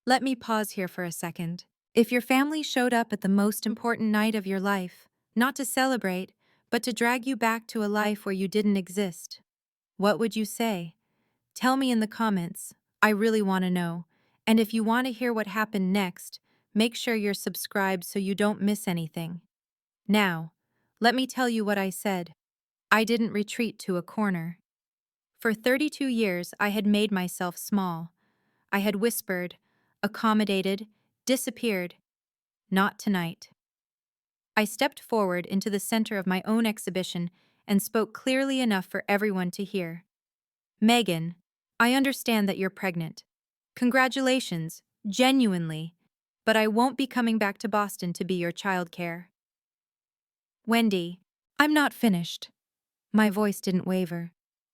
Let me pause here for a second. If your family showed up at the most important night of your life, not to celebrate, but to drag you back to a life where you didn't exist, what would you say? Tell me in the comments. I really want to know. And if you want to hear what happened next, make sure you're subscribed so you don't miss anything. Now, let me tell you what I said. I didn't retreat to a corner. For 32 years, I had made myself small. I had whispered, accommodated, disappeared. Not tonight. I stepped forward into the center of my own exhibition and spoke clearly enough for everyone to hear. Megan, I understand that you're pregnant. Congratulations, genuinely. But I won't be coming back to Boston to be your childcare. Wendy, I'm not finished. My voice didn't waver.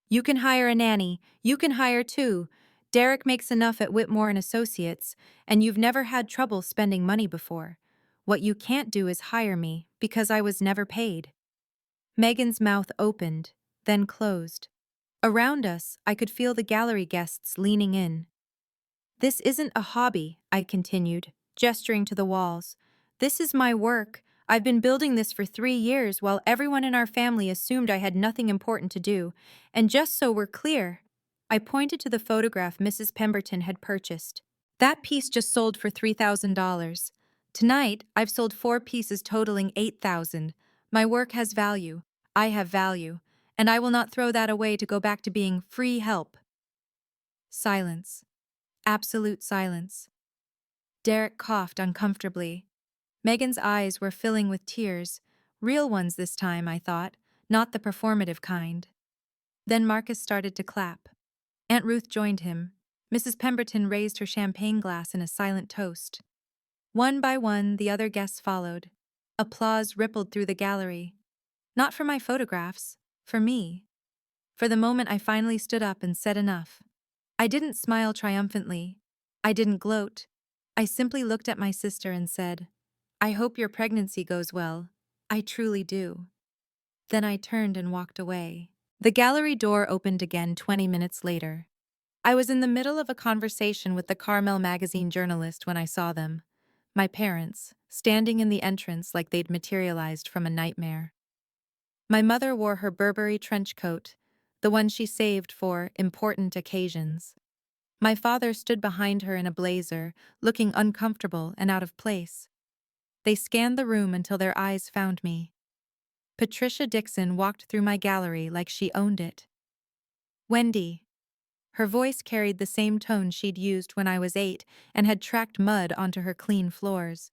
You can hire a nanny. You can hire two. Derek makes enough at Whitmore and Associates, and you've never had trouble spending money before. What you can't do is hire me, because I was never paid. Megan's mouth opened, then closed. Around us, I could feel the gallery guests leaning in. This isn't a hobby, I continued, gesturing to the walls. This is my work. I've been building this for 3 years while everyone in our family assumed I had nothing important to do. And just so we're clear, I pointed to the photograph Mrs. Pemberton had purchased. That piece just sold for $3,000. Tonight, I've sold 4 pieces totaling $8,000. My work has value. I have value. And I will not throw that away to go back to being free help. Silence. Absolute silence. Derek coughed uncomfortably. Megan's eyes were filling with tears, real ones this time, I thought, not the performative kind. Then Marcus started to clap. Aunt Ruth joined him. Mrs. Pemberton raised her champagne glass in a silent toast. One by one, the other guests followed. Applause rippled through the gallery. Not for my photographs, for me. For the moment I finally stood up and said enough. I didn't smile triumphantly. I didn't gloat. I simply looked at my sister and said, I hope your pregnancy goes well. I truly do. Then I turned and walked away. The gallery door opened again 20 minutes later. I was in the middle of a conversation with the Carmel magazine journalist when I saw them. My parents, standing in the entrance like they'd materialized from a nightmare. My mother wore her Burberry trench coat, the one she saved for important occasions. My father stood behind her in a blazer, looking uncomfortable and out of place. They scanned the room until their eyes found me. Patricia Dixon walked through my gallery like she owned it. Wendy. Her voice carried the same tone she'd used when I was 8 and had tracked mud onto her clean floors.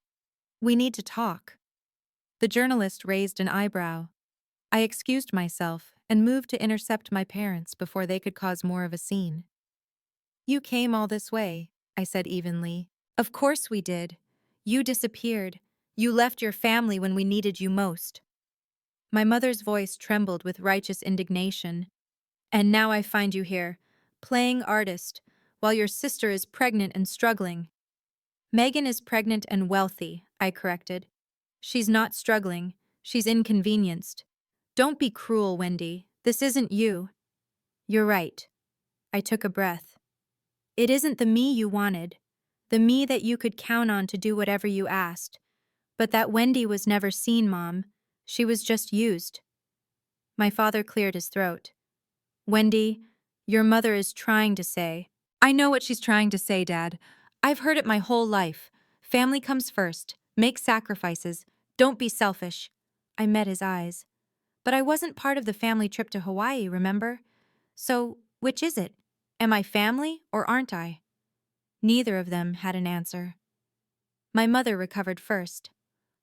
We need to talk. The journalist raised an eyebrow. I excused myself and moved to intercept my parents before they could cause more of a scene. You came all this way, I said evenly. Of course we did. You disappeared. You left your family when we needed you most. My mother's voice trembled with righteous indignation. And now I find you here, playing artist, while your sister is pregnant and struggling. Megan is pregnant and wealthy, I corrected. She's not struggling. She's inconvenienced. Don't be cruel, Wendy. This isn't you. You're right. I took a breath. It isn't the me you wanted, the me that you could count on to do whatever you asked. But that Wendy was never seen, Mom. She was just used. My father cleared his throat. Wendy, your mother is trying to say. I know what she's trying to say, Dad. I've heard it my whole life. Family comes first. Make sacrifices. Don't be selfish. I met his eyes. But I wasn't part of the family trip to Hawaii, remember? So, which is it? Am I family or aren't I? Neither of them had an answer. My mother recovered first.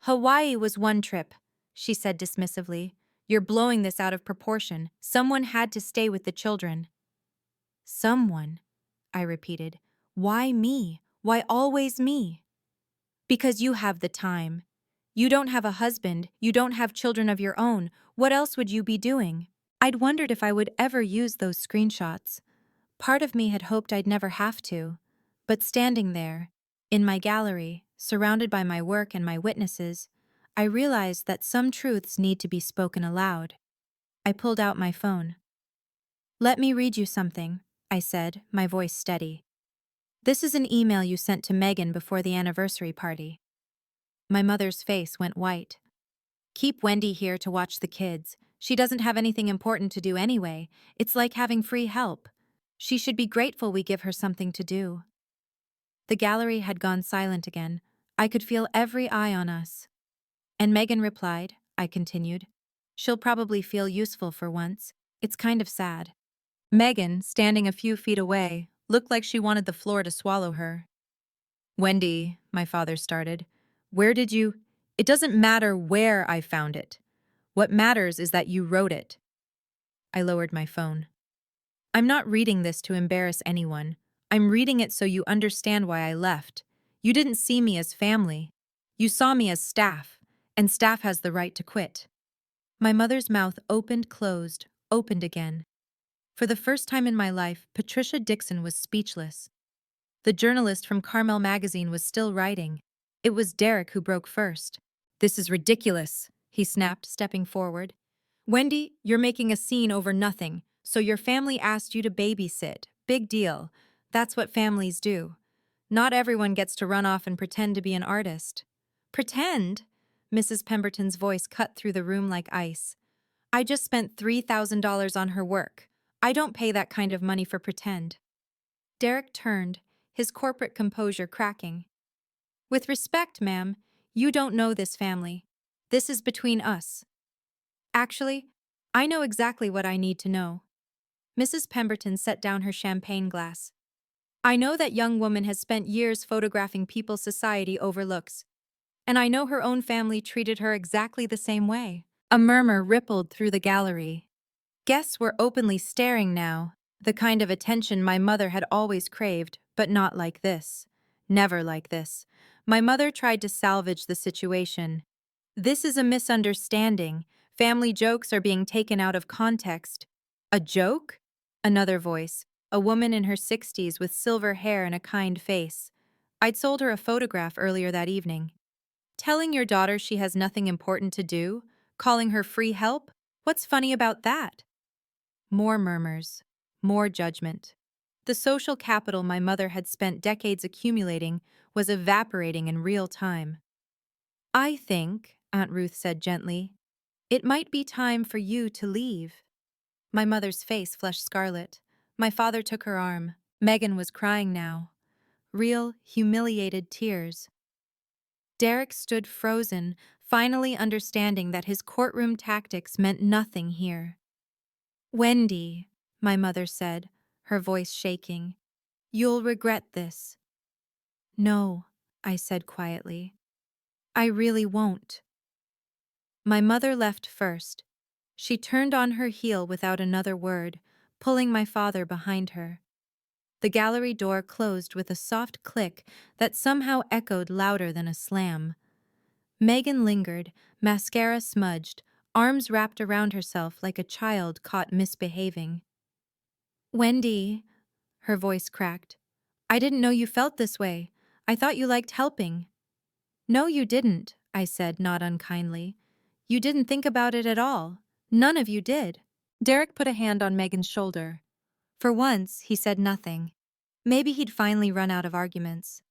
Hawaii was one trip, she said dismissively. You're blowing this out of proportion. Someone had to stay with the children. Someone, I repeated. Why me? Why always me? Because you have the time. You don't have a husband, you don't have children of your own. What else would you be doing? I'd wondered if I would ever use those screenshots. Part of me had hoped I'd never have to. But standing there, in my gallery, surrounded by my work and my witnesses, I realized that some truths need to be spoken aloud. I pulled out my phone. Let me read you something, I said, my voice steady. This is an email you sent to Megan before the anniversary party. My mother's face went white. Keep Wendy here to watch the kids. She doesn't have anything important to do anyway. It's like having free help. She should be grateful we give her something to do. The gallery had gone silent again. I could feel every eye on us. And Megan replied, I continued. She'll probably feel useful for once. It's kind of sad. Megan, standing a few feet away, looked like she wanted the floor to swallow her. Wendy, my father started, where did you— It doesn't matter where I found it. What matters is that you wrote it. I lowered my phone. I'm not reading this to embarrass anyone. I'm reading it so you understand why I left. You didn't see me as family. You saw me as staff, and staff has the right to quit. My mother's mouth closed, opened again. For the first time in my life, Patricia Dixon was speechless. The journalist from Carmel magazine was still writing. It was Derek who broke first. This is ridiculous, he snapped, stepping forward. Wendy, you're making a scene over nothing, so your family asked you to babysit. Big deal. That's what families do. Not everyone gets to run off and pretend to be an artist. Pretend? Mrs. Pemberton's voice cut through the room like ice. I just spent $3,000 on her work. I don't pay that kind of money for pretend. Derek turned, his corporate composure cracking. With respect, ma'am, you don't know this family. This is between us. Actually, I know exactly what I need to know. Mrs. Pemberton set down her champagne glass. I know that young woman has spent years photographing people society overlooks, and I know her own family treated her exactly the same way. A murmur rippled through the gallery. Guests were openly staring now, the kind of attention my mother had always craved, but not like this. Never like this. My mother tried to salvage the situation. This is a misunderstanding. Family jokes are being taken out of context. A joke? Another voice, a woman in her 60s with silver hair and a kind face. I'd sold her a photograph earlier that evening. Telling your daughter she has nothing important to do? Calling her free help? What's funny about that? More murmurs. More judgment. The social capital my mother had spent decades accumulating was evaporating in real time. I think, Aunt Ruth said gently, it might be time for you to leave. My mother's face flushed scarlet. My father took her arm. Megan was crying now. Real, humiliated tears. Derek stood frozen, finally understanding that his courtroom tactics meant nothing here. Wendy, my mother said, her voice shaking, you'll regret this. No, I said quietly. I really won't. My mother left first. She turned on her heel without another word, pulling my father behind her. The gallery door closed with a soft click that somehow echoed louder than a slam. Megan lingered, mascara smudged, arms wrapped around herself like a child caught misbehaving. Wendy, her voice cracked. I didn't know you felt this way. I thought you liked helping. No, you didn't, I said, not unkindly. You didn't think about it at all. None of you did. Derek put a hand on Megan's shoulder. For once, he said nothing. Maybe he'd finally run out of arguments.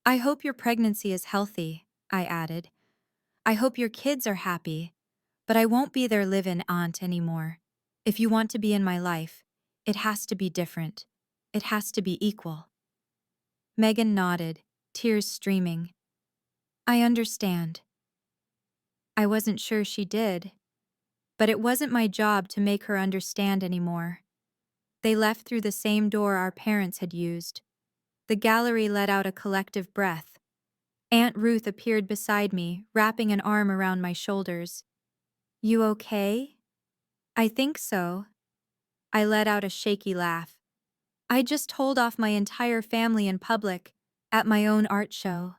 I hope your pregnancy is healthy, I added. I hope your kids are happy, but I won't be their live-in aunt anymore. If you want to be in my life, it has to be different. It has to be equal. Megan nodded, tears streaming. I understand. I wasn't sure she did, but it wasn't my job to make her understand anymore. They left through the same door our parents had used. The gallery let out a collective breath. Aunt Ruth appeared beside me, wrapping an arm around my shoulders. You okay? I think so. I let out a shaky laugh. I just told off my entire family in public, at my own art show.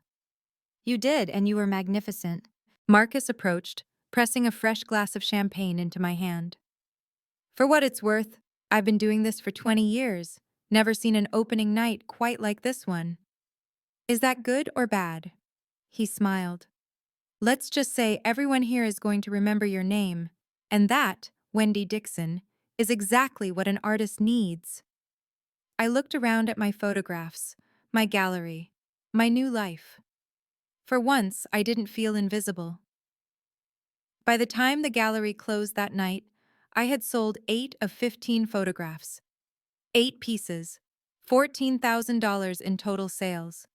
You did, and you were magnificent. Marcus approached, pressing a fresh glass of champagne into my hand. For what it's worth, I've been doing this for 20 years, never seen an opening night quite like this one. Is that good or bad? He smiled. Let's just say everyone here is going to remember your name, and that, Wendy Dixon, is exactly what an artist needs. I looked around at my photographs, my gallery, my new life. For once, I didn't feel invisible. By the time the gallery closed that night, I had sold 8 of 15 photographs. 8 pieces, $14,000 in total sales.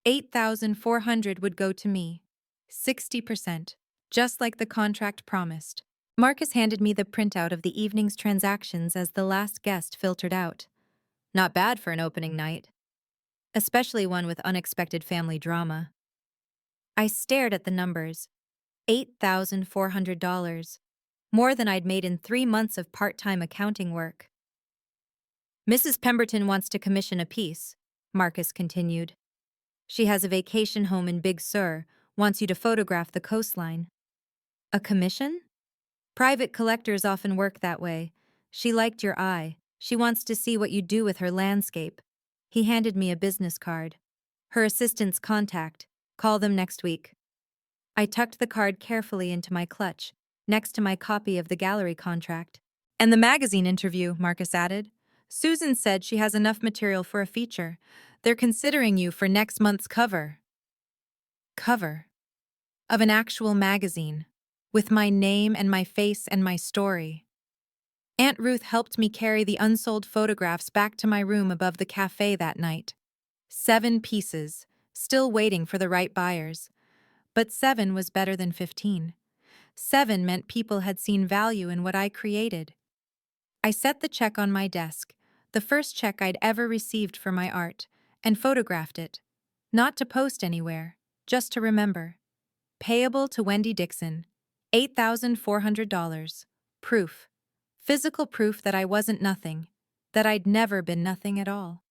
8,400 would go to me. 60%, just like the contract promised. Marcus handed me the printout of the evening's transactions as the last guest filtered out. Not bad for an opening night, especially one with unexpected family drama. I stared at the numbers. $8,400, more than I'd made in 3 months of part-time accounting work. Mrs. Pemberton wants to commission a piece, Marcus continued. She has a vacation home in Big Sur, wants you to photograph the coastline. A commission? Private collectors often work that way. She liked your eye. She wants to see what you do with her landscape. He handed me a business card. Her assistant's contact. Call them next week. I tucked the card carefully into my clutch, next to my copy of the gallery contract. And the magazine interview, Marcus added. Susan said she has enough material for a feature. They're considering you for next month's cover. Cover? Of an actual magazine, with my name and my face and my story. Aunt Ruth helped me carry the unsold photographs back to my room above the cafe that night. 7 pieces, still waiting for the right buyers. But 7 was better than 15. 7 meant people had seen value in what I created. I set the check on my desk, the first check I'd ever received for my art, and photographed it. Not to post anywhere, just to remember. Payable to Wendy Dixon, $8,400. Proof. Physical proof that I wasn't nothing, that I'd never been nothing at all.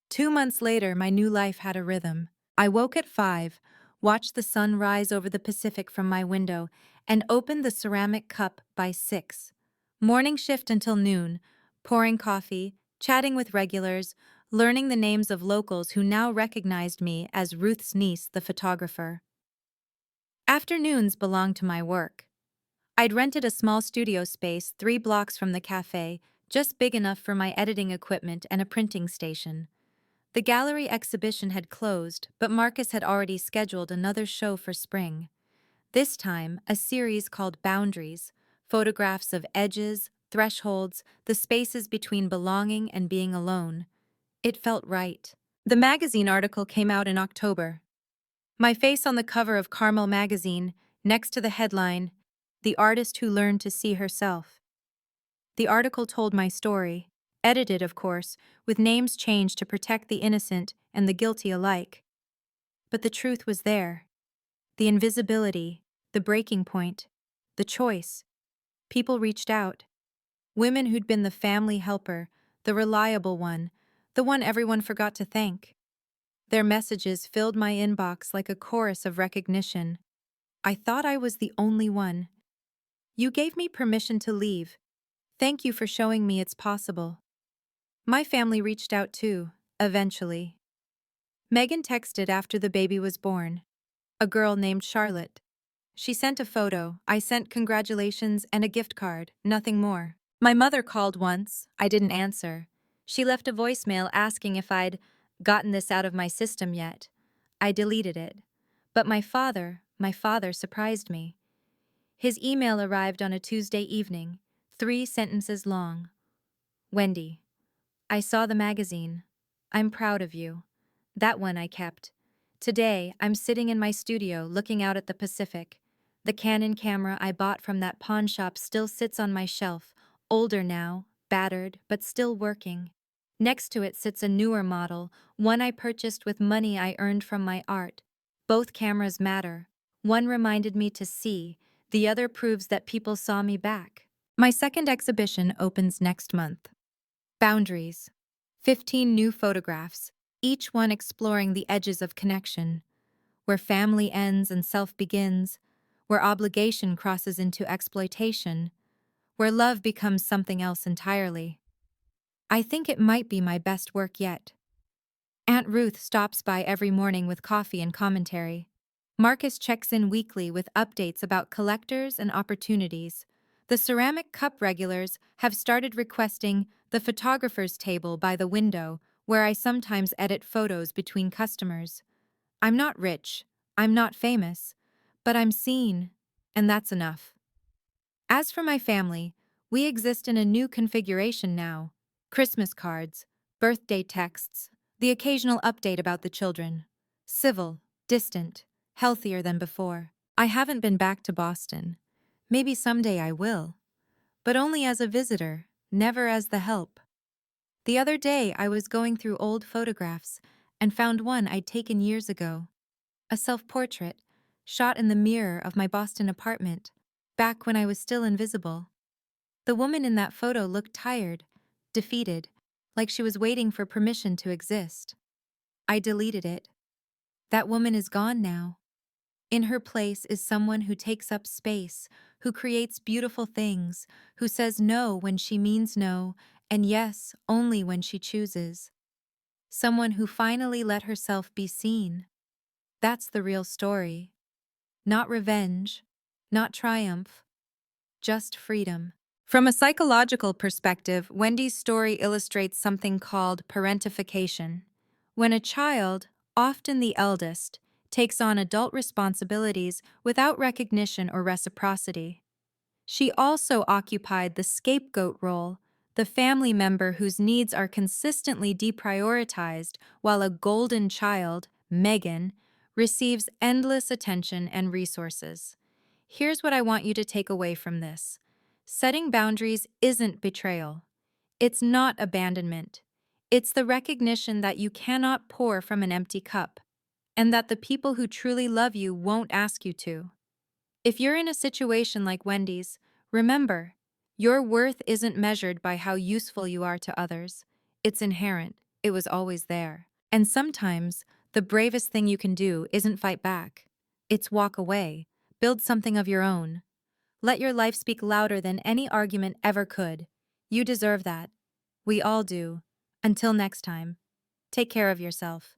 2 months later, my new life had a rhythm. I woke at 5, watched the sun rise over the Pacific from my window, and opened the ceramic cup by 6. Morning shift until noon, pouring coffee, chatting with regulars, learning the names of locals who now recognized me as Ruth's niece, the photographer. Afternoons belonged to my work. I'd rented a small studio space 3 blocks from the cafe, just big enough for my editing equipment and a printing station. The gallery exhibition had closed, but Marcus had already scheduled another show for spring. This time, a series called Boundaries, photographs of edges, thresholds, the spaces between belonging and being alone. It felt right. The magazine article came out in October. My face on the cover of Carmel magazine, next to the headline, "The Artist Who Learned to See Herself." The article told my story, edited, of course, with names changed to protect the innocent and the guilty alike. But the truth was there. The invisibility, the breaking point, the choice. People reached out. Women who'd been the family helper, the reliable one, the one everyone forgot to thank. Their messages filled my inbox like a chorus of recognition. I thought I was the only one. "You gave me permission to leave. Thank you for showing me it's possible." My family reached out too, eventually. Megan texted after the baby was born. A girl named Charlotte. She sent a photo, I sent congratulations and a gift card, nothing more. My mother called once, I didn't answer. She left a voicemail asking if I'd gotten this out of my system yet. I deleted it. But my father surprised me. His email arrived on a Tuesday evening, 3 sentences long. "Wendy, I saw the magazine. I'm proud of you." That one I kept. Today, I'm sitting in my studio looking out at the Pacific. The Canon camera I bought from that pawn shop still sits on my shelf, older now, battered, but still working. Next to it sits a newer model, one I purchased with money I earned from my art. Both cameras matter. One reminded me to see, the other proves that people saw me back. My second exhibition opens next month. Boundaries. 15 new photographs, each one exploring the edges of connection, where family ends and self begins, where obligation crosses into exploitation, where love becomes something else entirely. I think it might be my best work yet. Aunt Ruth stops by every morning with coffee and commentary. Marcus checks in weekly with updates about collectors and opportunities. The ceramic cup regulars have started requesting the photographer's table by the window, where I sometimes edit photos between customers. I'm not rich, I'm not famous, but I'm seen, and that's enough. As for my family, we exist in a new configuration now. Christmas cards, birthday texts, the occasional update about the children. Civil, distant, healthier than before. I haven't been back to Boston. Maybe someday I will. But only as a visitor, never as the help. The other day I was going through old photographs and found one I'd taken years ago. A self-portrait, shot in the mirror of my Boston apartment, back when I was still invisible. The woman in that photo looked tired, defeated, like she was waiting for permission to exist. I deleted it. That woman is gone now. In her place is someone who takes up space, who creates beautiful things, who says no when she means no, and yes only when she chooses. Someone who finally let herself be seen. That's the real story. Not revenge, not triumph, just freedom. From a psychological perspective, Wendy's story illustrates something called parentification. When a child, often the eldest, takes on adult responsibilities without recognition or reciprocity. She also occupied the scapegoat role, the family member whose needs are consistently deprioritized, while a golden child, Megan, receives endless attention and resources. Here's what I want you to take away from this. Setting boundaries isn't betrayal. It's not abandonment. It's the recognition that you cannot pour from an empty cup, and that the people who truly love you won't ask you to. If you're in a situation like Wendy's, remember, your worth isn't measured by how useful you are to others. It's inherent. It was always there. And sometimes, the bravest thing you can do isn't fight back. It's walk away. Build something of your own. Let your life speak louder than any argument ever could. You deserve that. We all do. Until next time, take care of yourself.